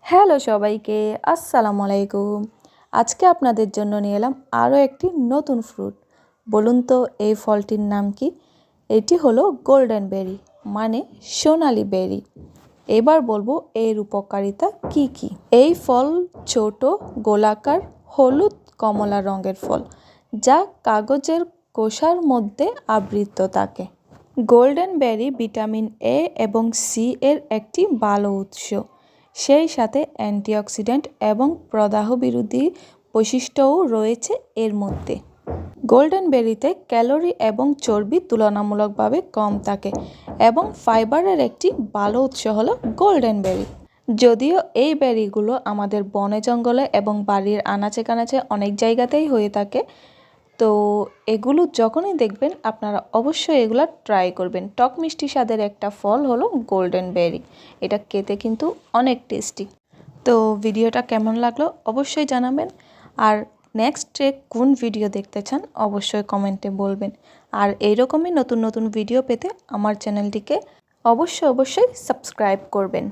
Hello সবাইকে, আসসালামু আলাইকুম। আজকে আপনাদের জন্য নিয়ে এলাম আরও একটি নতুন ফ্রুট। বলুন তো এই ফলটির নাম কি? এটি হলো গোল্ডেন বেরি, মানে সোনালি বেরি। এবার বলবো এর উপকারিতা কি কি। এই ফল ছোট, গোলাকার, হলুদ কমলা রঙের ফল, যা কাগজের খোসার মধ্যে আবৃত থাকে। গোল্ডেন বেরি ভিটামিন এ এবং সি এর একটি ভালো উৎস। সেই সাথে অ্যান্টিঅক্সিডেন্ট এবং প্রদাহ বিরোধী বৈশিষ্ট্যও রয়েছে এর মধ্যে। গোল্ডেন বেরিতে ক্যালোরি এবং চর্বি তুলনামূলকভাবে কম থাকে এবং ফাইবারের একটি ভালো উৎস হলো গোল্ডেন বেরি। যদিও এই বেরিগুলো আমাদের বনে জঙ্গলে এবং বাড়ির আনাচে কানাচে অনেক জায়গাতেই হয়ে থাকে, তো এগুলো যখনই দেখবেন আপনারা অবশ্যই এগুলো ট্রাই করবেন। টক মিষ্টি স্বাদের একটা ফল হলো গোল্ডেন বেরি। এটা খেতে কিন্তু অনেক টেস্টি। তো ভিডিওটা কেমন লাগলো অবশ্যই জানাবেন। আর নেক্সটে কোন ভিডিও দেখতে চান অবশ্যই কমেন্টে বলবেন। আর এইরকমই নতুন নতুন ভিডিও পেতে আমার চ্যানেলটিকে অবশ্যই সাবস্ক্রাইব করবেন।